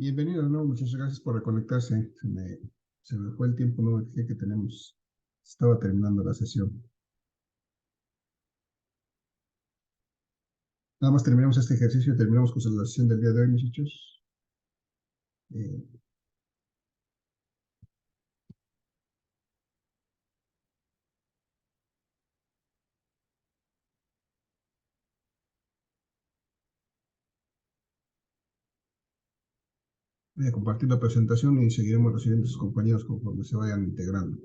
Bienvenido, ¿no? Muchas gracias por reconectarse. Se me fue el tiempo, no me fijé que tenemos. Estaba terminando la sesión. Nada más terminamos este ejercicio y terminamos con la sesión del día de hoy, muchachos. Eh, Voy a compartir la presentación y seguiremos los siguientes compañeros conforme se vayan integrando.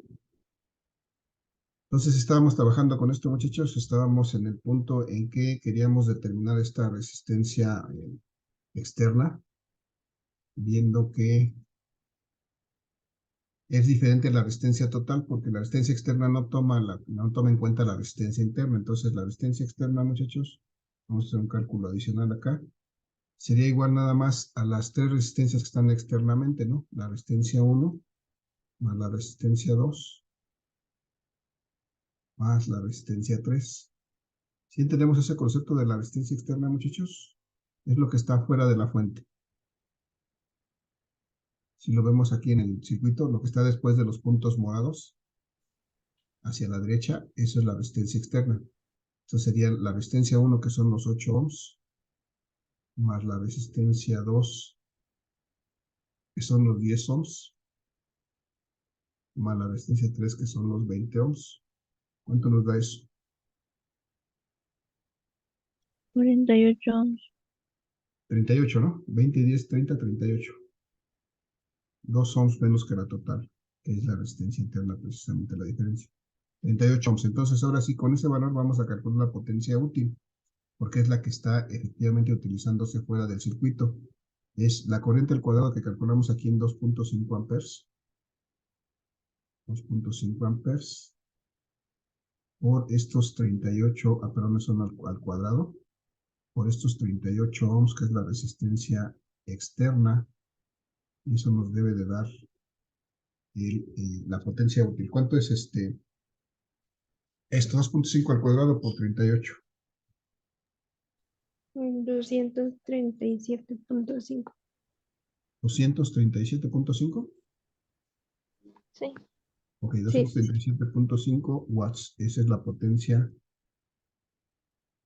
Entonces estábamos trabajando con esto, muchachos. Estábamos en el punto en que queríamos determinar esta resistencia externa, viendo que es diferente a la resistencia total porque la resistencia externa no toma en cuenta la resistencia interna. Entonces, la resistencia externa, muchachos, vamos a hacer un cálculo adicional acá, sería igual nada más a las tres resistencias que están externamente, ¿no? La resistencia 1 más la resistencia 2 más la resistencia 3. ¿Sí entendemos ese concepto de la resistencia externa, muchachos? Es lo que está fuera de la fuente. Si lo vemos aquí en el circuito, lo que está después de los puntos morados, hacia la derecha, eso es la resistencia externa. Entonces sería la resistencia 1, que son los 8 ohms, más la resistencia 2, que son los 10 ohms, más la resistencia 3, que son los 20 ohms. ¿Cuánto nos da eso? 48 ohms. 38, ¿no? 20, 10, 30, 38. 2 ohms menos que la total, que es la resistencia interna, precisamente la diferencia. 38 ohms. Entonces, ahora sí, con ese valor vamos a calcular la potencia útil, porque es la que está efectivamente utilizándose fuera del circuito. Es la corriente al cuadrado que calculamos aquí en 2.5 amperes. 2.5 amperes por estos 38, perdón, son al cuadrado, por estos 38 ohms, que es la resistencia externa, y eso nos debe de dar la potencia útil. ¿Cuánto es esto? 2.5 al cuadrado por 38. 237.5. 237.5. Sí, Ok, sí, sí, sí. 237.5 watts. Esa es la potencia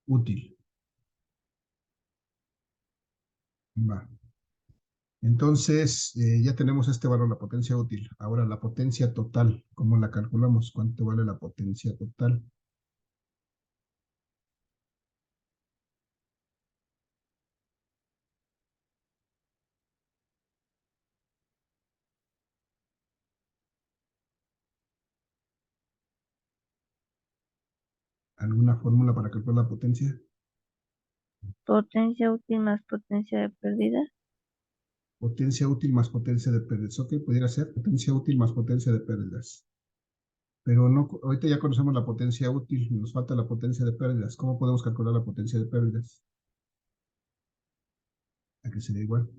útil. Va. Entonces, ya tenemos este valor, la potencia útil. Ahora, la potencia total, ¿cómo la calculamos? ¿Cuánto vale la potencia total? ¿Alguna fórmula para calcular la potencia? Potencia útil más potencia de pérdida. Potencia útil más potencia de pérdidas. Ok, pudiera ser potencia útil más potencia de pérdidas. Pero no, ahorita ya conocemos la potencia útil, nos falta la potencia de pérdidas. ¿Cómo podemos calcular la potencia de pérdidas? ¿A qué sería igual?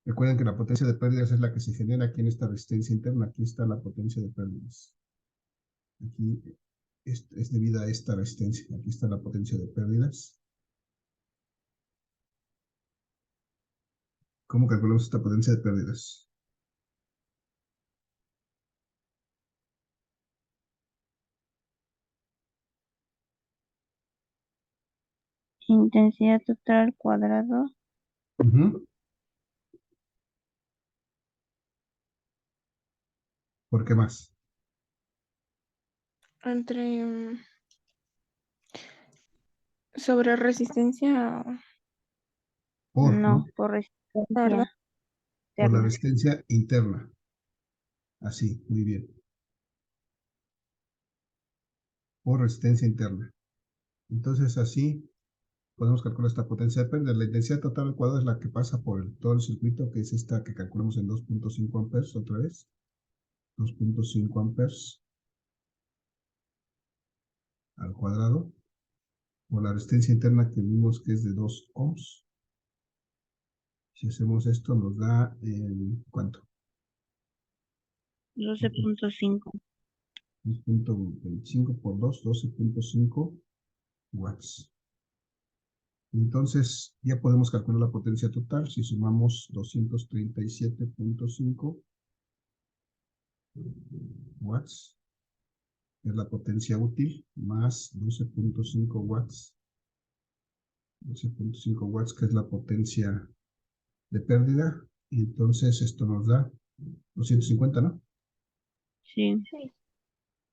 Recuerden que la potencia de pérdidas es la que se genera aquí en esta resistencia interna. Aquí está la potencia de pérdidas. Aquí es debido a esta resistencia. Aquí está la potencia de pérdidas. ¿Cómo calculamos esta potencia de pérdidas? Intensidad total al cuadrado. ¿Por qué más? Entre sobre resistencia. ¿No? No, por ¿Verdad? resistencia Por la externa. resistencia interna. Así, muy bien. Por resistencia interna. Entonces, así podemos calcular esta potencia de pérdida. La intensidad total al cuadrado es la que pasa por todo el circuito, que es esta que calculamos en 2.5 amperes, otra vez. 2.5 amperes al cuadrado, por la resistencia interna que vimos que es de 2 ohms. Si hacemos esto nos da, ¿cuánto? 12.5. 2.25 por 2, 12.5 watts. Entonces, ya podemos calcular la potencia total si sumamos 237.5 watts, que es la potencia útil, más 12.5 watts. 12.5 watts, que es la potencia de pérdida. Y entonces esto nos da 250, ¿no? Sí.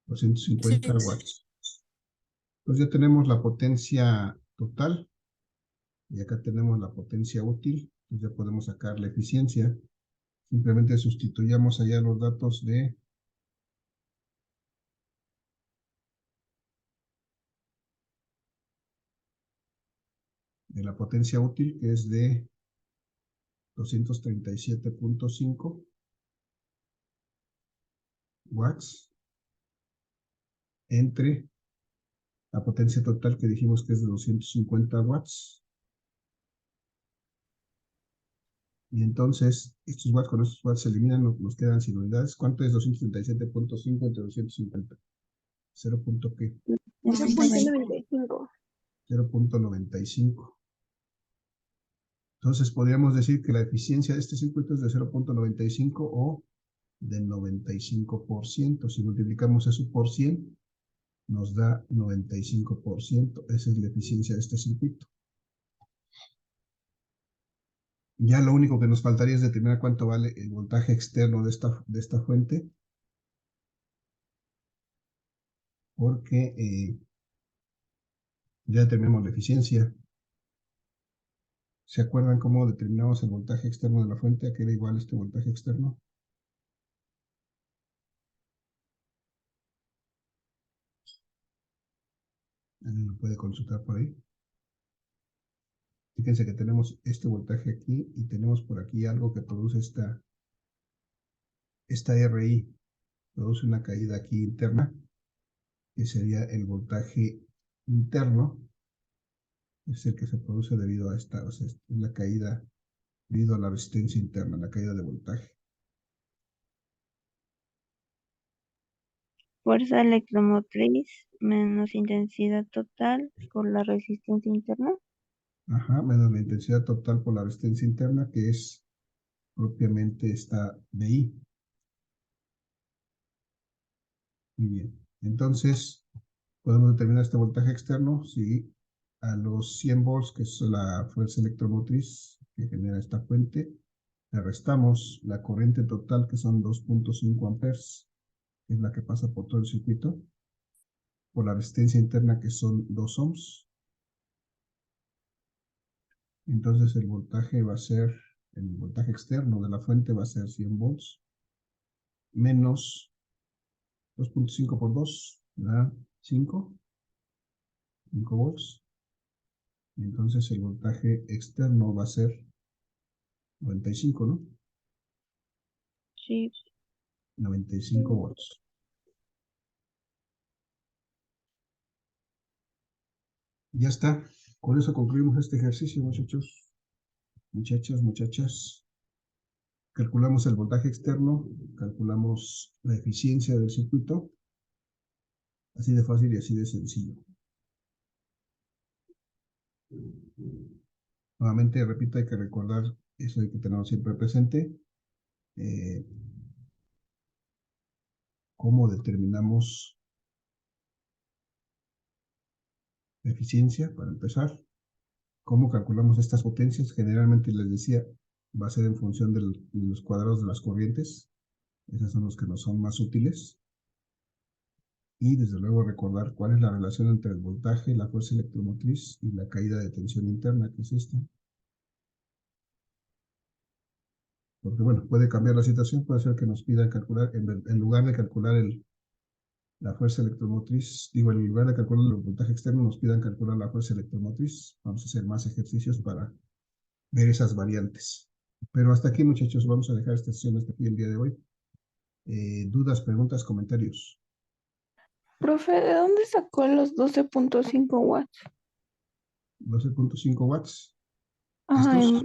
250 watts. Entonces ya tenemos la potencia total y acá tenemos la potencia útil. Entonces ya podemos sacar la eficiencia. Simplemente sustituyamos allá los datos de la potencia útil, que es de 237.5 watts, entre la potencia total que dijimos que es de 250 watts. Y entonces, estos watts con estos watts se eliminan, nos quedan sin unidades. ¿Cuánto es 237.5 entre 250? 0. ¿Qué? 0.95. 0.95. Entonces podríamos decir que la eficiencia de este circuito es de 0.95 o del 95%. Si multiplicamos eso por 100, nos da 95%. Esa es la eficiencia de este circuito. Ya lo único que nos faltaría es determinar cuánto vale el voltaje externo de esta fuente, porque ya determinamos la eficiencia. ¿Se acuerdan cómo determinamos el voltaje externo de la fuente? ¿A qué era igual este voltaje externo? ¿Alguien lo puede consultar por ahí? Fíjense que tenemos este voltaje aquí y tenemos por aquí algo que produce esta RI. Produce una caída aquí interna, que sería el voltaje interno. Es el que se produce debido a esta, o sea, es la caída debido a la resistencia interna, la caída de voltaje. Fuerza electromotriz menos intensidad total por la resistencia interna. Ajá, menos la intensidad total por la resistencia interna, que es propiamente esta de I. Muy bien. Entonces, podemos determinar este voltaje externo si a los 100 volts, que es la fuerza electromotriz que genera esta fuente, le restamos la corriente total, que son 2.5 amperes, que es la que pasa por todo el circuito, por la resistencia interna, que son 2 ohms. Entonces el voltaje externo de la fuente va a ser 100 volts, menos 2.5 por 2, da 5 volts. Entonces el voltaje externo va a ser 95, ¿no? Sí. 95 volts. Ya está. Con eso concluimos este ejercicio, muchachos. Muchachas. Calculamos el voltaje externo, calculamos la eficiencia del circuito. Así de fácil y así de sencillo. Nuevamente, repito, hay que recordar eso, hay que tenerlo siempre presente. ¿Cómo determinamos la eficiencia? Para empezar, ¿cómo calculamos estas potencias? Generalmente les decía, va a ser en función de los cuadrados de las corrientes. Esos son los que nos son más útiles. Y desde luego recordar cuál es la relación entre el voltaje, la fuerza electromotriz y la caída de tensión interna, que es esta. Porque bueno, puede cambiar la situación, puede ser que nos pidan calcular, en lugar de calcular la fuerza electromotriz, en lugar de calcular el voltaje externo, nos pidan calcular la fuerza electromotriz. Vamos a hacer más ejercicios para ver esas variantes. Pero hasta aquí, muchachos, vamos a dejar esta sesión hasta aquí el día de hoy. ¿Dudas, preguntas, comentarios? Profe, ¿de dónde sacó los 12.5 watts? 12.5 watts. Ajá, ¿Estos?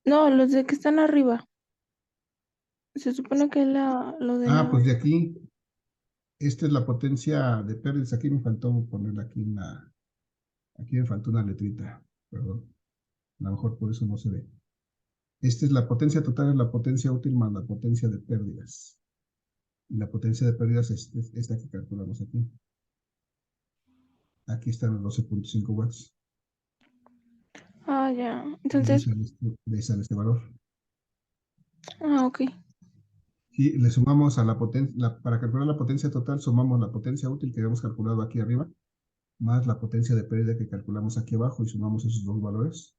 no, los de que están arriba. Se supone que es lo de la... Pues de aquí. Esta es la potencia de pérdidas. Aquí me faltó ponerla aquí Aquí me faltó una letrita, perdón. A lo mejor por eso no se ve. Esta es la potencia total, es la potencia útil más la potencia de pérdidas. Y la potencia de pérdidas es esta que calculamos aquí. Aquí están los 12.5 watts. Ah, ya. Y Entonces, de ahí sale este valor. ok. Y le sumamos a la potencia, para calcular la potencia total, sumamos la potencia útil que habíamos calculado aquí arriba, más la potencia de pérdida que calculamos aquí abajo y sumamos esos dos valores.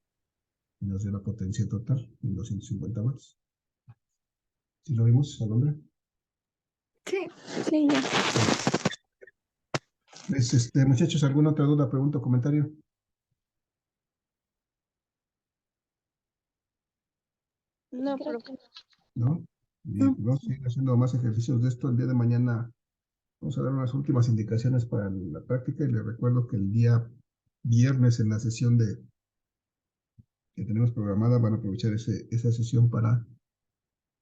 Y nos dio la potencia total en 250 watts. ¿Sí lo vimos, Alondra? Sí, sí, ya. Pues, muchachos, ¿alguna otra duda, pregunta o comentario? No, profe. ¿No? Y No. vamos a seguir haciendo más ejercicios de esto. El día de mañana vamos a dar unas últimas indicaciones para la práctica y les recuerdo que el día viernes en la sesión que tenemos programada van a aprovechar esa sesión para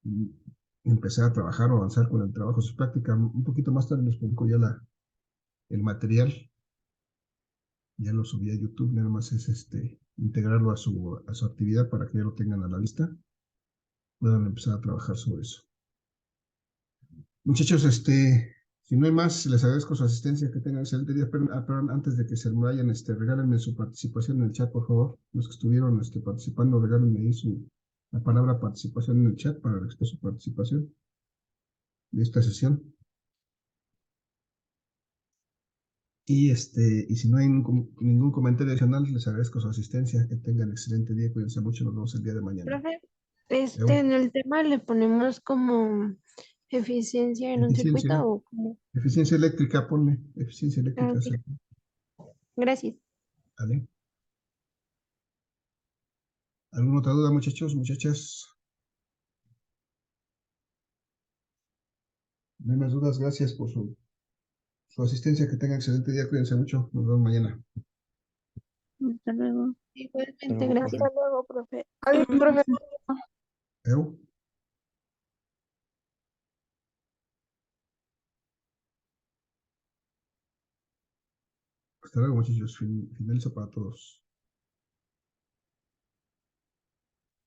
mm, empezar a trabajar o avanzar con el trabajo. Su práctica un poquito más tarde les publico ya el material. Ya lo subí a YouTube, nada más es integrarlo a su actividad para que ya lo tengan a la vista. Puedan empezar a trabajar sobre eso. Muchachos, si no hay más, les agradezco su asistencia, que tengan excelente día. Perdón, antes de que se me vayan, regálenme su participación en el chat, por favor. Los que estuvieron participando, regálenme ahí la palabra participación en el chat para registrar su participación de esta sesión. Y si no hay ningún comentario adicional, les agradezco su asistencia. Que tengan excelente día. Cuídense mucho. Nos vemos el día de mañana. Profe, Eu, en el tema le ponemos como eficiencia en un Eficiencia, circuito o como. eficiencia eléctrica, ponle. Eficiencia Ah, eléctrica, ok. ¿vale? Gracias. ¿Alguna otra duda, muchachos, muchachas? No hay más dudas. Gracias por su asistencia. Que tengan excelente día. Cuídense mucho. Nos vemos mañana. Hasta luego. Igualmente, gracias. Hasta luego, profe. Ay, profe. Eu. Hasta luego, muchachos. Finalizo para todos.